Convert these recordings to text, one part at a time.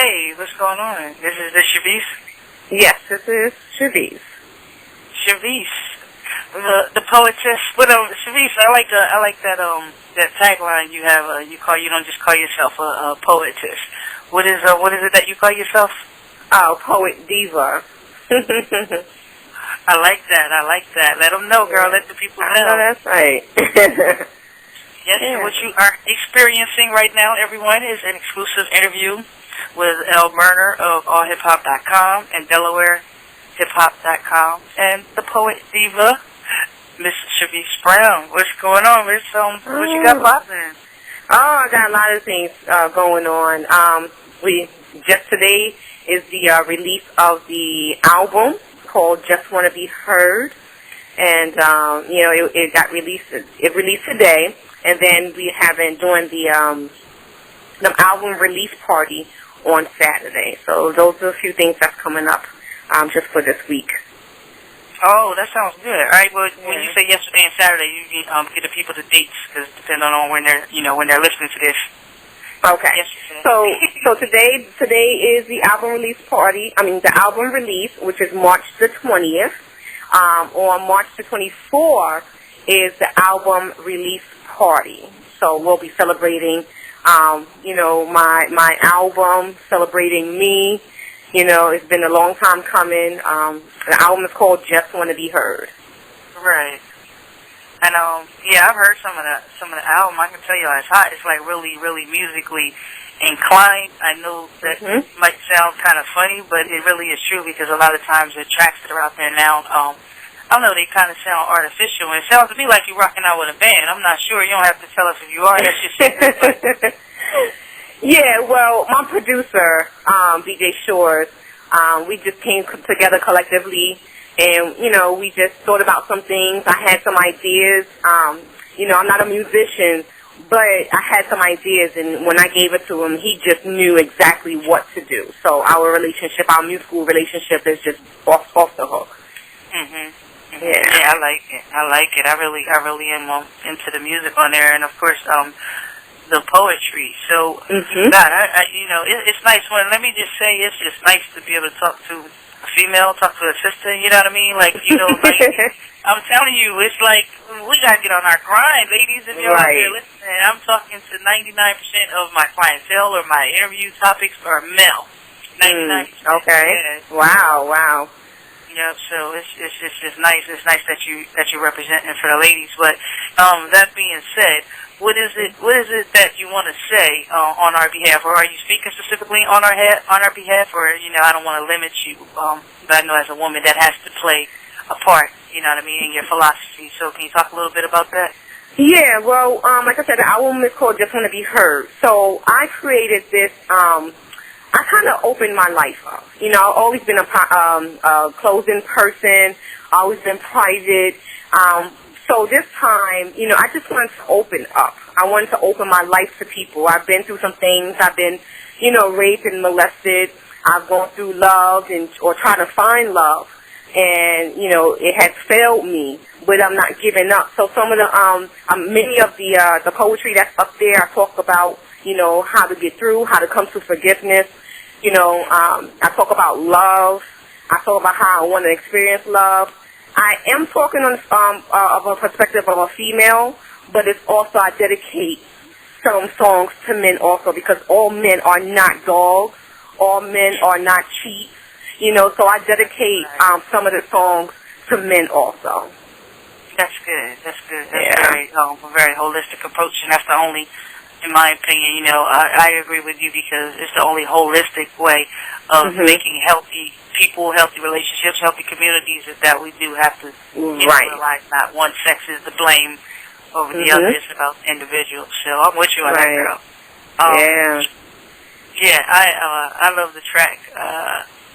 Hey, what's going on? This is the Shivice? Yes, this is Shivice. Shivice. The poetess. But Shivice, I like that tagline you have. You don't just call yourself a poetess. What is it that you call yourself? Oh, poet Diva. I like that. Let them know, girl. Let the people know. I know that's right. Yes, yeah. What you are experiencing right now, everyone, is an exclusive interview with Elle Berner of allhiphop.com and DelawareHipHop.com and the poet Diva, Miss Shivice Brown. What's going on, Miss? What you got popping? Oh, I got a lot of things going on. Just today is the release of the album called Just Want to Be Heard, and it got released. It released today, and then we have been doing the album release party on Saturday. So those are a few things that's coming up just for this week. Oh, that sounds good. All right. Well, when you say yesterday and Saturday, you get the people the dates, because depending on when they're listening to this. Okay. Yes, so today is the album release party. I mean, the album release, which is March the 20th. On March the 24th is the album release party. So we'll be celebrating, my album, celebrating me. It's been a long time coming. The album is called Just Want to Be Heard. Right. And I've heard some of the album. I can tell you it's hot. It's like really, really musically inclined. I know that might sound kind of funny, but it really is true, because a lot of times the tracks that are out there now, I don't know, they kind of sound artificial. And it sounds to me like you're rocking out with a band. I'm not sure. You don't have to tell us if you are. That's just secret. Yeah, well, my producer, BJ Shores, we just came together collectively, and, we just thought about some things. I had some ideas. I'm not a musician, but I had some ideas, and when I gave it to him, he just knew exactly what to do. So our musical relationship is just off the hook. Yeah, I like it. I really am into the music on there, and of course, the poetry. So, God, it's nice when, let me just say, it's just nice to be able to talk to a female, talk to a sister, you know what I mean? Like, I'm telling you, it's like, we got to get on our grind, ladies, if you're out there listening. I'm talking to 99% of my clientele or my interview topics are male. 99%. Okay. Yeah. Wow. Yeah, so it's just nice. It's nice that you representing for the ladies. But that being said, what is it that you want to say on our behalf, or are you speaking specifically on our behalf, or I don't want to limit you, but I know as a woman that has to play a part, you know what I mean, in your philosophy. So can you talk a little bit about that? Yeah, well, like I said, the album is called Just Want to Be Heard. So I created this. I kind of opened my life up. I've always been a closed-in person, always been private. So this time, I just wanted to open up. I wanted to open my life to people. I've been through some things. I've been, raped and molested. I've gone through love or trying to find love. And, it has failed me, but I'm not giving up. So some of the, many of the poetry that's up there, I talk about, how to get through, how to come to forgiveness. I talk about love. I talk about how I want to experience love. I am talking on of a perspective of a female, but it's also I dedicate some songs to men also, because all men are not dogs. All men are not cheats. So I dedicate some of the songs to men also. That's good. That's very a very holistic approach, and that's the only, in my opinion, I agree with you, because it's the only holistic way of making healthy people, healthy relationships, healthy communities, is that we do have to realize not one sex is to blame over the other. It's about individuals. So I'm with you on that, girl. I love the track.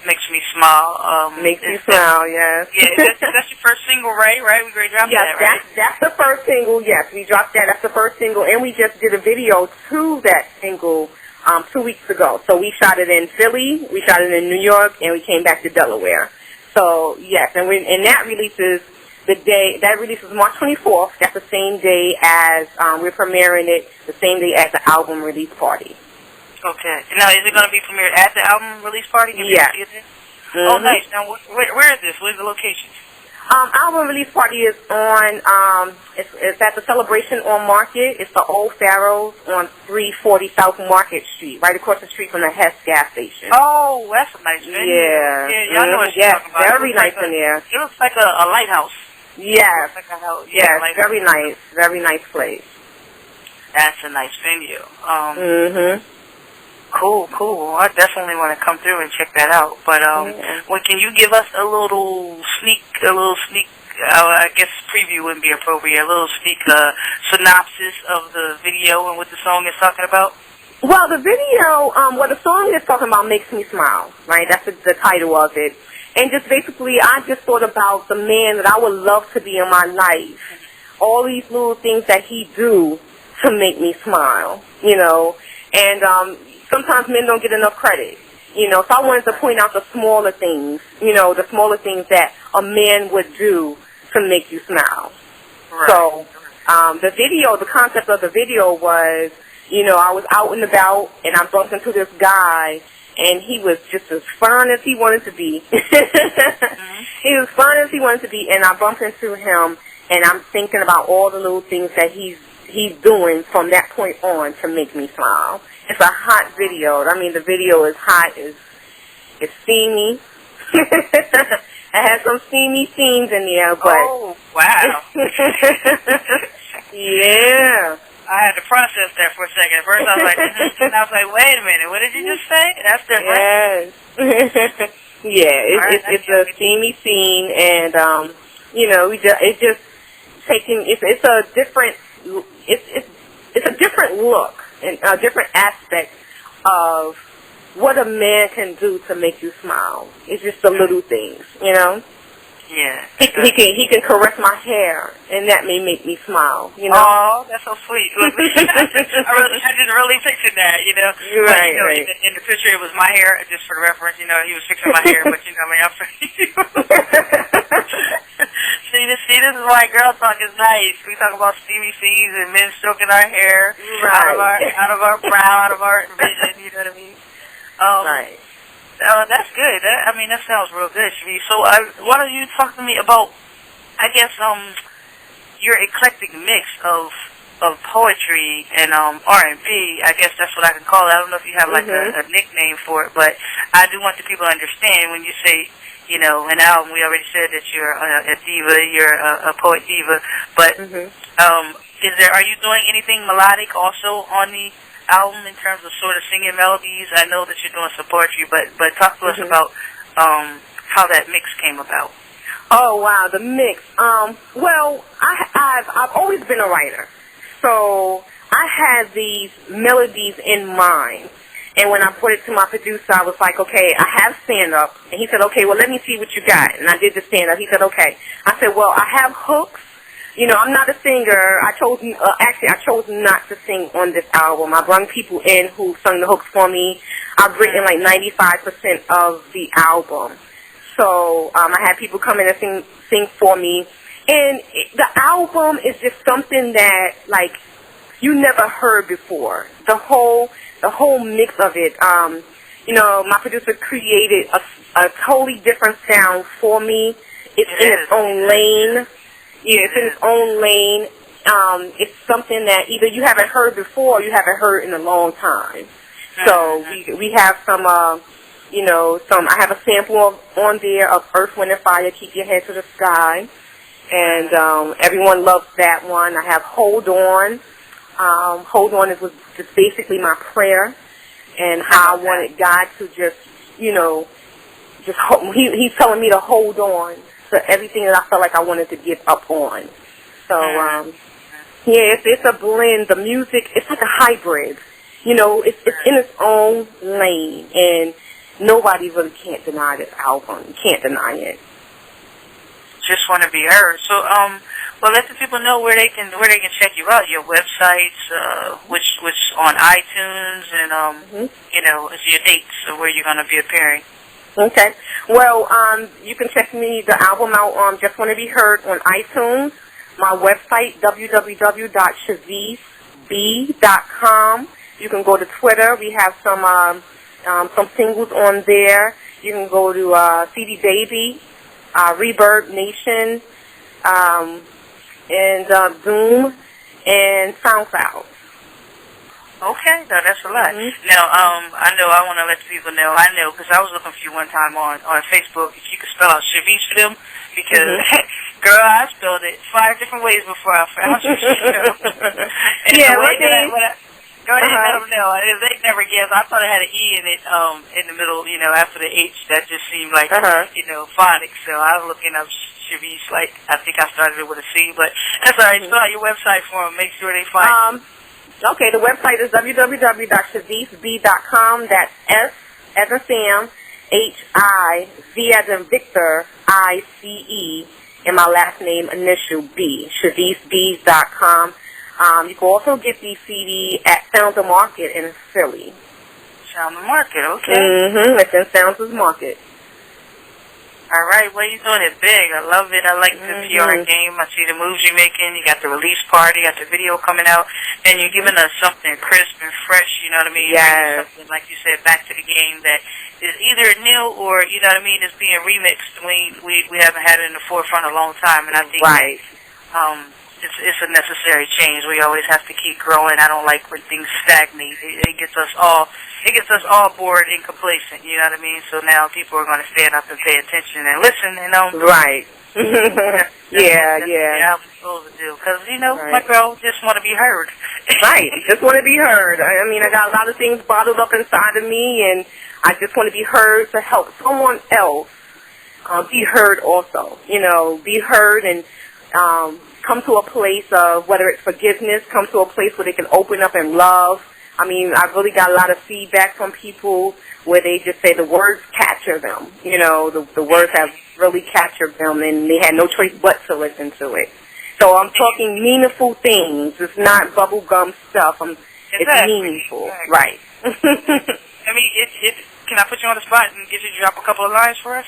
Makes me smile. Makes you smile, yes. Yeah, that's your first single, right? We dropped that, right? That's the first single, yes. We dropped that. That's the first single, and we just did a video to that single 2 weeks ago. So we shot it in Philly, we shot it in New York, and we came back to Delaware. So, yes, and that releases March 24th. That's the same day as we're premiering it, the same day as the album release party. Okay. Now, is it going to be premiered at the album release party? Yes. Oh, nice. Now, where is this? Where's the location? Album release party is on, it's at the Celebration on Market. It's the Old Pharaohs on 340 South Market Street, right across the street from the Hess gas station. Oh, that's a nice venue. Yeah. Yeah, y'all know what you're talking about. Very nice in there. It looks like a lighthouse. Yes. Like a house. Yes, like very nice. Very nice place. That's a nice venue. Cool. I definitely want to come through and check that out. But well, can you give us a little sneak? I guess preview wouldn't be appropriate. A little sneak synopsis of the video and what the song is talking about. Well, the video, what the song is talking about makes me smile. Right, that's the title of it. And just basically, I just thought about the man that I would love to be in my life. All these little things that he do to make me smile. You know, and sometimes men don't get enough credit, you know, so I wanted to point out the smaller things, you know, the smaller things that a man would do to make you smile. Right. So the video, the concept of the video was, you know, I was out and about, and I bumped into this guy, and he was just as fun as he wanted to be. He was fun as he wanted to be, and I bumped into him, and I'm thinking about all the little things that he's doing from that point on to make me smile. It's a hot video. I mean, the video is hot. It's steamy. It has some steamy scenes in there, but... Oh, wow. Yeah. I had to process that for a second. At first, I was like, and I was like, wait a minute, what did you just say? That's different. Yes. Yeah, it's a steamy scene, and, you know, it's just taking... It's a different... It's a different look and a different aspect of what a man can do to make you smile. It's just the little things, you know. Yeah. He can caress my hair, and that may make me smile, you know. Oh, that's so sweet. I didn't really picture that, you know. Right, but, you know, right. In the picture, it was my hair, just for reference, you know, he was fixing my hair, but, you know, I mean, See, this is why girl talk is nice. We talk about steamy scenes and men stroking our hair out of our brow, out of our vision, you know what I mean? Right. That's good. That sounds real good, Shivice. So, why don't you talk to me about, I guess, your eclectic mix of poetry and R&B. I guess that's what I can call it. I don't know if you have like a nickname for it, but I do want the people to understand when you say, you know, an album. We already said that you're a diva, you're a poet diva, but are you doing anything melodic also on the album in terms of sort of singing melodies? I know that you're doing some poetry, but talk to us about how that mix came about. Oh wow, the mix. Well, I've always been a writer, so I had these melodies in mind. And when I put it to my producer, I was like, okay, I have stand-up. And he said, okay, well, let me see what you got. And I did the stand-up. He said, okay. I said, well, I have hooks. You know, I'm not a singer. I chose not to sing on this album. I brought people in who sung the hooks for me. I've written like 95% of the album. So I had people come in and sing for me. And the album is just something that, like, you never heard before. The whole mix of it. You know, my producer created a totally different sound for me. It's in its own lane. Yeah, it's in its own lane. It's something that either you haven't heard before or you haven't heard in a long time. So we have some, you know, I have a sample on there of Earth, Wind, and Fire, Keep Your Head to the Sky. And everyone loves that one. I have Hold On. Hold On was just basically my prayer and how I wanted God to just, you know, he's telling me to hold on to everything that I felt like I wanted to give up on. So, yeah, it's a blend. The music, it's like a hybrid. You know, it's in its own lane, and nobody really can't deny this album. You can't deny it. Just want to be heard. So, well, let the people know where they can check you out. Your websites, which on iTunes, and you know, your dates of where you're going to be appearing. Okay. Well, you can check the album out on Just Want to Be Heard on iTunes. My website, www.shiviceb.com. You can go to Twitter. We have some singles on there. You can go to CD Baby, Reverb Nation, and Zoom, and SoundCloud. Okay, no, that's a lot. Now, I know I want to let the people know. I know because I was looking for you one time on Facebook. If you could spell out Shivice for them, because girl, I spelled it 5 different ways before I found you. Yeah, go ahead and let them know. They never guessed. I thought it had an E in it in the middle, after the H. That just seemed like, phonics. So I was looking up Shivice, like I think I started it with a C, but that's all right. Spell out your website for them. Make sure they find you. Okay, the website is www.shiviceb.com. That's S as in Sam, H-I-V as in Victor, I-C-E, and my last name initial B, shiviceb.com. You can also get the CD at Sounds of Market in Philly. Sounds of Market, okay. It's in Sounds of Market. All right, well, you're doing it big. I love it. I like the PR game. I see the moves you're making. You got the release party. You got the video coming out. And you're giving us something crisp and fresh, you know what I mean? Yes. Something, like you said, back to the game that is either new or, you know what I mean, is being remixed. We haven't had it in the forefront a long time. And I think it's a necessary change. We always have to keep growing. I don't like when things stagnate. It gets us all bored and complacent, you know what I mean? So now people are going to stand up and pay attention and listen, Right. Yeah. How we're supposed to do. Because, my girl just want to be heard. Right. Just want to be heard. I mean, I got a lot of things bottled up inside of me, and I just want to be heard to help someone else be heard also. Be heard and come to a place of, whether it's forgiveness, come to a place where they can open up and love. I mean, I've really got a lot of feedback from people where they just say the words capture them. The words have really captured them, and they had no choice but to listen to it. So I'm talking meaningful things. It's not bubblegum stuff. It's meaningful. Right. I mean, can I put you on the spot and get you to drop a couple of lines for us?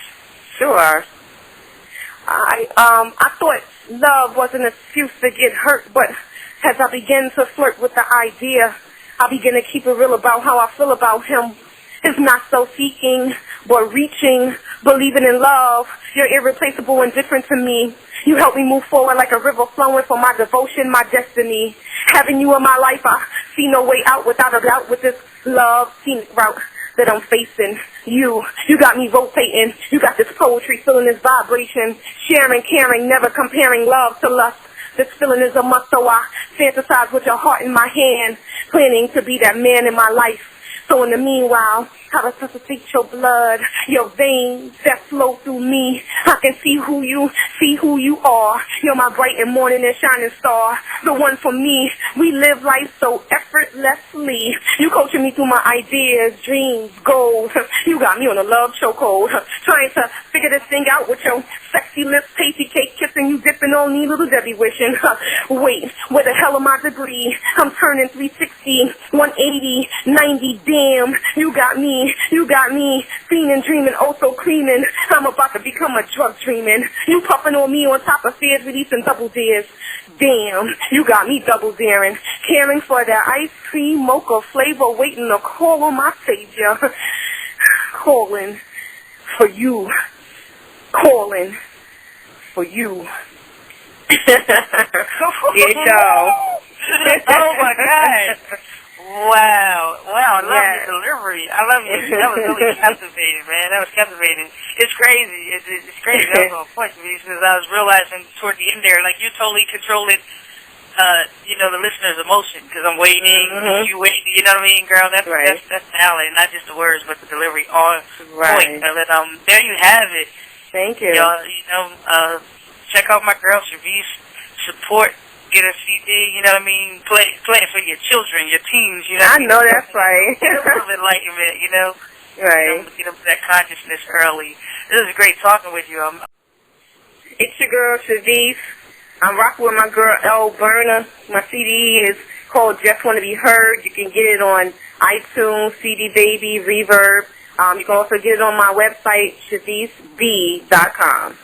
Sure. I thought love was an excuse to get hurt, but as I began to flirt with the idea, I began to keep it real about how I feel about him. It's not so seeking, but reaching, believing in love. You're irreplaceable and different to me. You help me move forward like a river flowing for my devotion, my destiny. Having you in my life, I see no way out without a doubt with this love scenic route that I'm facing. You got me rotating. You got this poetry, feeling this vibration. Sharing, caring, never comparing love to lust. This feeling is a must, so I fantasize with your heart in my hand, planning to be that man in my life. So in the meanwhile, I resuscitate your blood, your veins that flow through me. I can see who you are. You're my bright and morning and shining star, the one for me. We live life so effortlessly. You coaching me through my ideas, dreams, goals. You got me on a love chokehold, trying to figure this thing out with your sexy lips, tasty cake kissing. You dipping on me, little Debbie wishing. Wait, where the hell am I degree? I'm turning 360, 180, 90. Damn, you got me, fiending, dreaming, also creaming. I'm about to become a drug dreaming. You puffing on me on top of fears, releasing double dares. Damn, you got me double daring, caring for that ice cream mocha flavor, waiting to call on my savior. Calling for you. Calling for you. Here you go. Oh my God. Wow, I love your delivery. I love you. That was really captivating, man. That was captivating. It's crazy. It's crazy. That was on point to me because I was realizing toward the end there, like, you're totally controlling, the listener's emotion because I'm waiting, you waiting. You know what I mean, girl? That's talent, not just the words, but the delivery on point. And there you have it. Thank you. Check out my girl Shivice. Support. Get a CD, you know what I mean? Play it for your children, your teens, you know what I mean? I know that's right. A little bit enlightenment, Right. Get up to that consciousness early. This is great talking with you. It's your girl, Shivice. I'm rocking with my girl, L. Berner. My CD is called Just Want to Be Heard. You can get it on iTunes, CD Baby, Reverb. You can also get it on my website, shiviceb.com.